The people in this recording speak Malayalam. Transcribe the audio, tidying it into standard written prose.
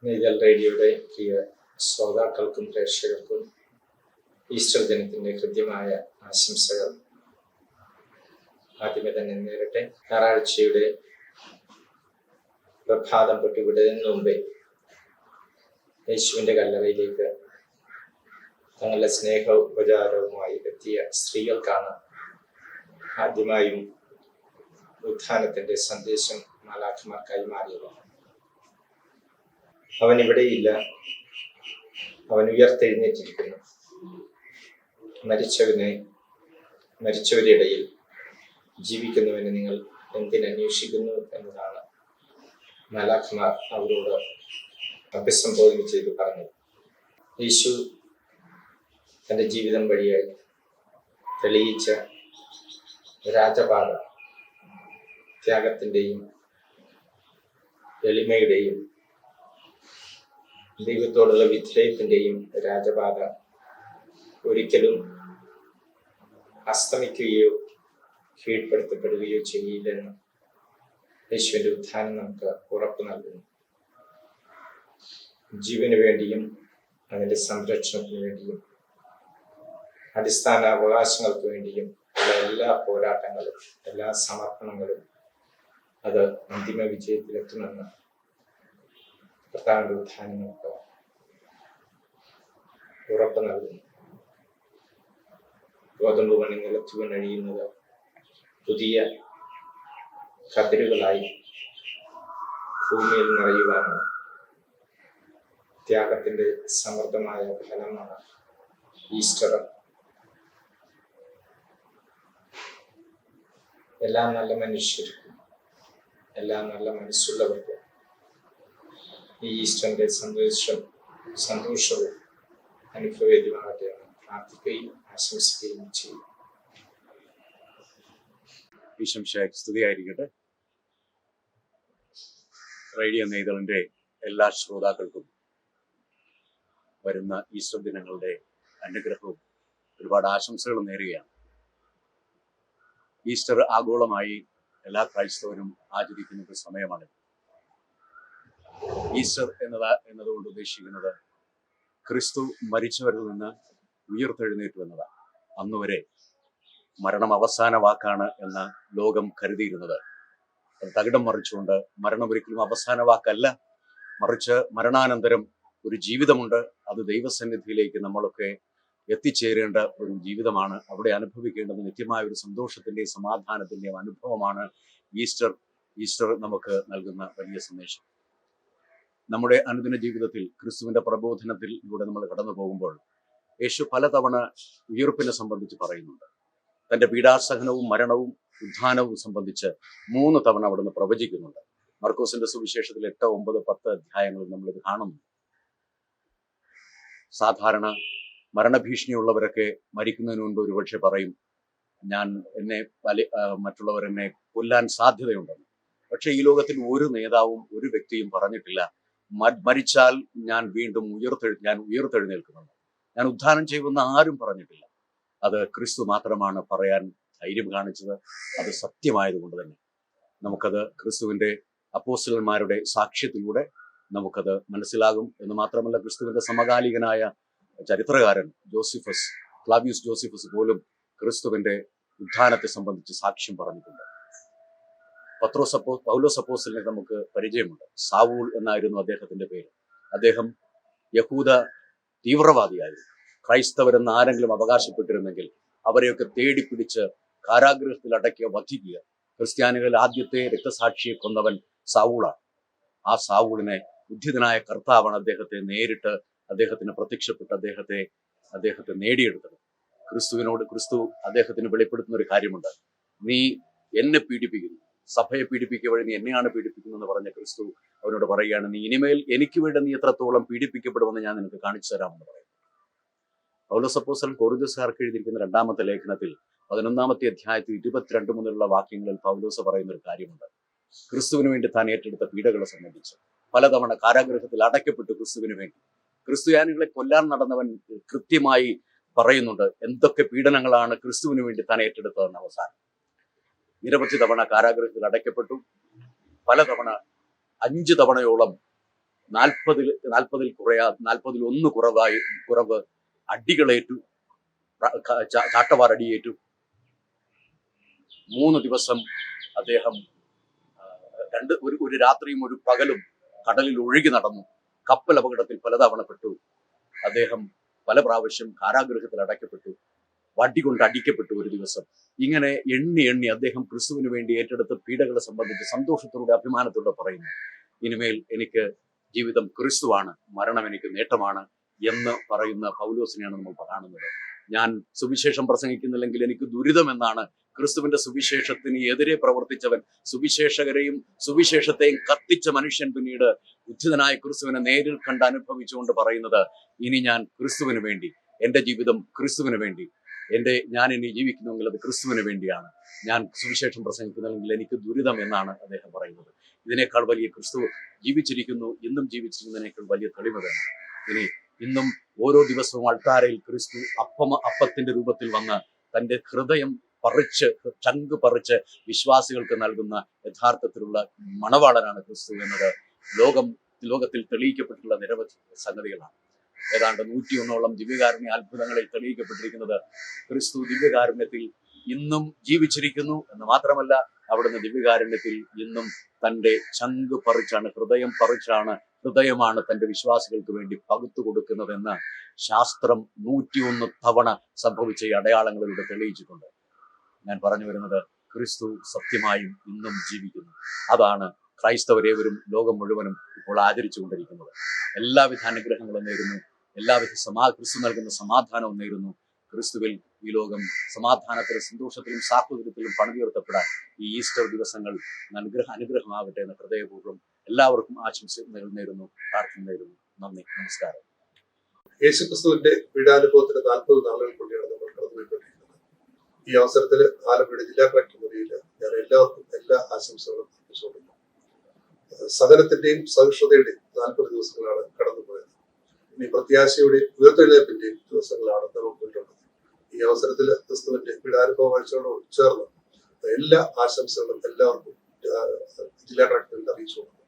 നീതൽ റേഡിയോയുടെ പ്രിയ ശ്രോതാക്കൾക്കും പ്രേക്ഷകർക്കും ഈസ്റ്റർ ദിനത്തിൻ്റെ കൃത്യമായ ആശംസകൾ ആദ്യമേ തന്നെ നേരട്ടെ. ഞായറാഴ്ചയുടെ പ്രഭാതം പൊട്ടിവിടുന്നതിന് മുമ്പേ യേശുവിൻ്റെ കല്ലറയിലേക്ക് തങ്ങളുടെ സ്നേഹ ഉപചാരവുമായി എത്തിയ സ്ത്രീകൾക്കാണ് ആദ്യമായും ഉത്ഥാനത്തിൻ്റെ സന്ദേശം മാലാഖമാർ കൈമാറിയത്. അവൻ ഇവിടെയില്ല, അവൻ ഉയർത്തെഴുന്നേറ്റിരിക്കുന്നു. മരിച്ചവരുടെ ഇടയിൽ ജീവിക്കുന്നവനെ നിങ്ങൾ എന്തിനന്വേഷിക്കുന്നു എന്നതാണ് മാലാഖമാർ അവരോട് അഭിസംബോധന ചെയ്ത് പറഞ്ഞത്. യേശു തൻ്റെ ജീവിതം വഴിയായി തെളിയിച്ച രാജപാത ത്യാഗത്തിൻ്റെയും എളിമയുടെയും ദൈവത്തോടുള്ള വിധേയത്തിൻ്റെയും രാജപാത ഒരിക്കലും അസ്തമിക്കുകയോ കീഴ്പ്പെടുത്തപ്പെടുകയോ ചെയ്യില്ലെന്ന് യേശുവിൻ്റെ ഉത്ഥാനം നമുക്ക് ഉറപ്പ് നൽകുന്നു. ജീവന് വേണ്ടിയും അതിൻ്റെ സംരക്ഷണത്തിന് വേണ്ടിയും അടിസ്ഥാന അവകാശങ്ങൾക്ക് വേണ്ടിയും ഉള്ള എല്ലാ പോരാട്ടങ്ങളും, എല്ലാ സമർപ്പണങ്ങളും അത് അന്തിമ വിജയത്തിലെത്തുമെന്ന് കർത്താവിൻ്റെ ഉത്ഥാനം നമുക്ക് ഉറപ്പ് നൽകുന്നു. ഗോതമ്പ് മണി നിലത്തു വീണഴിയുന്നത് പുതിയ കതിരുകളായി ഭൂമിയിൽ നിറയുവാനാണ്. ത്യാഗത്തിൻ്റെ സമൃദ്ധമായ ഫലമാണ് ഈസ്റ്റർ. എല്ലാ നല്ല മനുഷ്യർക്കും, എല്ലാ നല്ല മനസ്സുള്ളവർക്കും ഈ ഈസ്റ്ററിൻ്റെ സന്തോഷവും അനുഭവവേദ്യമാകട്ടെ എന്ന് പ്രാർത്ഥിക്കുകയും ആശംസിക്കുകയും ചെയ്യും. ഈശംശിഹായ്ക്ക് സ്തുതിയായിരിക്കട്ടെ. റേഡിയോ നെയ്തലിൻ്റെ എല്ലാ ശ്രോതാക്കൾക്കും വരുന്ന ഈസ്റ്റർ ദിനങ്ങളുടെ അനുഗ്രഹവും ഒരുപാട് ആശംസകളും നേരുകയാണ്. ഈസ്റ്റർ ആഗോളമായി എല്ലാ ക്രൈസ്തവരും ആചരിക്കുന്ന ഒരു സമയമാണ്. ഈസ്റ്റർ എന്നതുകൊണ്ട് ഉദ്ദേശിക്കുന്നത് ക്രിസ്തു മരിച്ചവരിൽ നിന്ന് ഉയർത്തെഴുന്നേറ്റു എന്നതാണ്. അന്നുവരെ മരണം അവസാന വാക്കാണ് എന്ന് ലോകം കരുതിയിരുന്നത്. അത് തകിടം മറിച്ചുകൊണ്ട് മരണം ഒരിക്കലും അവസാന വാക്കല്ല, മറിച്ച് മരണാനന്തരം ഒരു ജീവിതമുണ്ട്. അത് ദൈവസന്നിധിയിലേക്ക് നമ്മളൊക്കെ എത്തിച്ചേരേണ്ട ഒരു ജീവിതമാണ്. അവിടെ അനുഭവിക്കേണ്ടത് നിത്യമായ ഒരു സന്തോഷത്തിൻ്റെയും സമാധാനത്തിൻ്റെയും അനുഭവമാണ് ഈസ്റ്റർ നമുക്ക് നൽകുന്ന വലിയ സന്ദേശം. നമ്മുടെ അനുദിന ജീവിതത്തിൽ ക്രിസ്തുവിൻ്റെ പ്രബോധനത്തിലൂടെ നമ്മൾ കടന്നു പോകുമ്പോൾ യേശു പലതവണ ഉയർപ്പിനെ സംബന്ധിച്ച് പറയുന്നുണ്ട്. തൻ്റെ പീഡാസഹനവും മരണവും ഉത്ഥാനവും സംബന്ധിച്ച് 3 തവണ അവിടുന്ന് പ്രവചിക്കുന്നുണ്ട്. മർക്കോസിന്റെ സുവിശേഷത്തിൽ 8, 9, 10 അധ്യായങ്ങളിൽ നമ്മളിത് കാണുന്നു. സാധാരണ മരണഭീഷണിയുള്ളവരൊക്കെ മരിക്കുന്നതിന് മുൻപ് ഒരുപക്ഷെ പറയും, മറ്റുള്ളവർ എന്നെ കൊല്ലാൻ സാധ്യതയുണ്ടെന്ന്. പക്ഷെ ഈ ലോകത്തിൽ ഒരു നേതാവും ഒരു വ്യക്തിയും പറഞ്ഞിട്ടില്ല മരിച്ചാൽ ഞാൻ വീണ്ടും ഉയർത്തെഴുന്നേൽക്കുമെന്ന്. ഞാൻ ഉത്ഥാനം ചെയ്യുമെന്ന് ആരും പറഞ്ഞിട്ടില്ല. അത് ക്രിസ്തു മാത്രമാണ് പറയാൻ ധൈര്യം കാണിച്ചത്. അത് സത്യമായതുകൊണ്ട് തന്നെ നമുക്കത് ക്രിസ്തുവിൻ്റെ അപ്പോസ്തലന്മാരുടെ സാക്ഷ്യത്തിലൂടെ നമുക്കത് മനസ്സിലാകും. എന്ന് മാത്രമല്ല, ക്രിസ്തുവിൻ്റെ സമകാലികനായ ചരിത്രകാരൻ ഫ്ലാവിയസ് ജോസിഫസ് പോലും ക്രിസ്തുവിൻ്റെ ഉത്ഥാനത്തെ സംബന്ധിച്ച് സാക്ഷ്യം പറഞ്ഞിട്ടുണ്ട്. പൗലോസ് അപ്പോസ്തലനെ നമുക്ക് പരിചയമുണ്ട്. സാവൂൾ എന്നായിരുന്നു അദ്ദേഹത്തിന്റെ പേര്. അദ്ദേഹം യഹൂദ തീവ്രവാദിയായിരുന്നു. ക്രൈസ്തവരെന്ന് ആരെങ്കിലും അവകാശപ്പെട്ടിരുന്നെങ്കിൽ അവരെയൊക്കെ തേടിപ്പിടിച്ച് കാരാഗൃഹത്തിൽ അടയ്ക്കുക, വധിക്കുക. ക്രിസ്ത്യാനികളിൽ ആദ്യത്തെ രക്തസാക്ഷിയെ കൊന്നവൻ സാവൂളാണ്. ആ സാവൂളിനെ ഉദ്ധിതനായ കർത്താവാണ് അദ്ദേഹത്തിന് പ്രത്യക്ഷപ്പെട്ട് അദ്ദേഹത്തെ നേടിയെടുത്തത്. ക്രിസ്തു അദ്ദേഹത്തിന് വെളിപ്പെടുത്തുന്ന ഒരു കാര്യമുണ്ട്. നീ എന്നെ പീഡിപ്പിക്കുന്നു, സഭയെ പീഡിപ്പിക്കുക വഴി നീ എന്നെയാണ് പീഡിപ്പിക്കുന്നു എന്ന് പറഞ്ഞ ക്രിസ്തു അവനോട് പറയുകയാണ്, നീ ഇനിമേൽ എനിക്ക് വേണ്ടി നീ എത്രത്തോളം പീഡിപ്പിക്കപ്പെടുമെന്ന് ഞാൻ നിനക്ക് കാണിച്ചു തരാമെന്ന് പറയുന്നു. പൗലോസ് അപ്പോസ്തലൻ കൊരിന്ത്യക്കാർക്ക് എഴുതിയിരിക്കുന്ന 2-ാമത്തെ ലേഖനത്തിൽ 11-ാമത്തെ അധ്യായത്തിൽ 22 മുതലുള്ള വാക്യങ്ങളിൽ പൗലോസ് പറയുന്ന ഒരു കാര്യമുണ്ട്. ക്രിസ്തുവിന് വേണ്ടി താൻ ഏറ്റെടുത്ത പീഡകളെ സംബന്ധിച്ച് പലതവണ കാരാഗൃഹത്തിൽ അടയ്ക്കപ്പെട്ടു ക്രിസ്തുവിന് വേണ്ടി. ക്രിസ്ത്യാനികളെ കൊല്ലാൻ നടന്നവൻ കൃത്യമായി പറയുന്നുണ്ട് എന്തൊക്കെ പീഡനങ്ങളാണ് ക്രിസ്തുവിന് വേണ്ടി താൻ ഏറ്റെടുത്തതെന്ന്. അവസാനം നിരവധി തവണ കാരാഗൃഹത്തിൽ അടയ്ക്കപ്പെട്ടു. പലതവണ 5 തവണയോളം 40-41 കുറവ് അടികളേറ്റു, ചാട്ടവാറടിയേറ്റു. 3 ദിവസം അദ്ദേഹം ഒരു രാത്രിയും ഒരു പകലും കടലിൽ ഒഴുകി നടന്നു. കപ്പൽ അപകടത്തിൽ പലതവണപ്പെട്ടു. അദ്ദേഹം പല പ്രാവശ്യം കാരാഗൃഹത്തിൽ അടയ്ക്കപ്പെട്ടു. വടി കൊണ്ട് അടിക്കപ്പെട്ടു ഒരു ദിവസം. ഇങ്ങനെ എണ്ണി അദ്ദേഹം ക്രിസ്തുവിന് വേണ്ടി ഏറ്റെടുത്ത പീഡകളെ സംബന്ധിച്ച് സന്തോഷത്തോടെ അഭിമാനത്തോടെ പറയുന്നു, ഇനിമേൽ എനിക്ക് ജീവിതം ക്രിസ്തുവാണ്, മരണം എനിക്ക് നേട്ടമാണ് എന്ന് പറയുന്ന പൗലോസിനെയാണ് നമ്മൾ കാണുന്നത്. ഞാൻ സുവിശേഷം പ്രസംഗിക്കുന്നില്ലെങ്കിൽ എനിക്ക് ദുരിതം എന്നാണ് ക്രിസ്തുവിന്റെ സുവിശേഷത്തിന് എതിരെ പ്രവർത്തിച്ചവൻ, സുവിശേഷകരെയും സുവിശേഷത്തെയും കത്തിച്ച മനുഷ്യൻ പിന്നീട് ഉചിതനായ ക്രിസ്തുവിനെ നേരിൽ കണ്ട് അനുഭവിച്ചുകൊണ്ട് പറയുന്നത്, ഇനി ഞാൻ ക്രിസ്തുവിന് വേണ്ടി, എന്റെ ജീവിതം ക്രിസ്തുവിന് വേണ്ടി, ഞാൻ ഇനി ജീവിക്കുന്നെങ്കിൽ അത് ക്രിസ്തുവിന് വേണ്ടിയാണ്. ഞാൻ സുവിശേഷം പ്രസംഗിക്കുന്നെങ്കിൽ എനിക്ക് ദുരിതം എന്നാണ് അദ്ദേഹം പറയുന്നത്. ഇതിനേക്കാൾ വലിയ ക്രിസ്തു ജീവിച്ചിരിക്കുന്നു, ഇന്നും ജീവിച്ചിരിക്കുന്നതിനേക്കാൾ വലിയ തെളിവ് വേണം. ഇന്നും ഓരോ ദിവസവും അൾത്താരയിൽ ക്രിസ്തു അപ്പത്തിന്റെ രൂപത്തിൽ വന്ന് തന്റെ ഹൃദയം ചങ്ക് പറിച്ച് വിശ്വാസികൾക്ക് നൽകുന്ന യഥാർത്ഥത്തിലുള്ള മണവാളനാണ് ക്രിസ്തു എന്നത് ലോകത്തിൽ തെളിയിക്കപ്പെട്ടിട്ടുള്ള നിരവധി സംഗതികളാണ്. ഏതാണ്ട് 101 ദിവ്യകാരുണ്യ അത്ഭുതങ്ങളിൽ തെളിയിക്കപ്പെട്ടിരിക്കുന്നത് ക്രിസ്തു ദിവ്യകാരുണ്യത്തിൽ ഇന്നും ജീവിച്ചിരിക്കുന്നു എന്ന് മാത്രമല്ല, അവിടുന്ന് ദിവ്യകാരുണ്യത്തിൽ ഇന്നും തന്റെ ചങ്ക് പറിച്ചാണ്, ഹൃദയമാണ് തന്റെ വിശ്വാസികൾക്ക് വേണ്ടി പകുത്തു കൊടുക്കുന്നതെന്ന് ശാസ്ത്രം 101 തവണ സംഭവിച്ച ഈ അടയാളങ്ങളിലൂടെ തെളിയിച്ചിട്ടുണ്ട്. ഞാൻ പറഞ്ഞു വരുന്നത്, ക്രിസ്തു സത്യമായും ഇന്നും ജീവിക്കുന്നു. അതാണ് ക്രൈസ്തവരേവരും ലോകം മുഴുവനും ഇപ്പോൾ ആചരിച്ചുകൊണ്ടിരിക്കുന്നത്. എല്ലാവിധ അനുഗ്രഹങ്ങളും നേരുന്നു, ക്രിസ്തു നൽകുന്ന സമാധാനവും നേരുന്നു. ക്രിസ്തുവിൽ ഈ ലോകം സമാധാനത്തിലും സന്തോഷത്തിലും സാഹോദര്യത്തിലും പണിതുയർത്തപ്പെടാൻ ഈ ഈസ്റ്റർ ദിവസങ്ങൾ അനുഗ്രഹമാകട്ടെ എന്ന് ഹൃദയപൂർവ്വം എല്ലാവർക്കും ആശംസകൾ നേരുന്നു, പ്രാർത്ഥന നേരുന്നു. നന്ദി, നമസ്കാരം. യേശുക്രിസ്തുവിന്റെ പീഡാനുഭവത്തിന്റെ 40 നാളുകൾ കൂടിയാണ് നമ്മൾ കടന്നുപോയിക്കൊണ്ടിരിക്കുന്നത്. ഈ അവസരത്തിൽ ആലപ്പുഴ ജില്ലാ കളക്ടർ മുറിയിൽ ഞാൻ എല്ലാവർക്കും എല്ലാ ആശംസകളും അർപ്പിച്ചുകൊള്ളുന്നു. സഹനത്തിന്റെയും സഹിഷ്ണുതയുടെയും 40 ദിവസങ്ങളാണ് കടന്നുപോയത്. ഇനി പ്രത്യാശയുടെയും ഉയർത്തെഴുന്നേൽപ്പിന്റെയും ദിവസങ്ങളാണ് നമുക്ക് മുന്നിലുള്ളത്. ഈ അവസരത്തിൽ ക്രിസ്തുവിന്റെ പീഡാനുഭവ ആഴ്ചയോട് ചേർന്ന് എല്ലാ ആശംസകളും എല്ലാവർക്കും ജില്ലാ കളക്ടറിൽ അറിയിച്ചു കൊടുക്കുന്നു.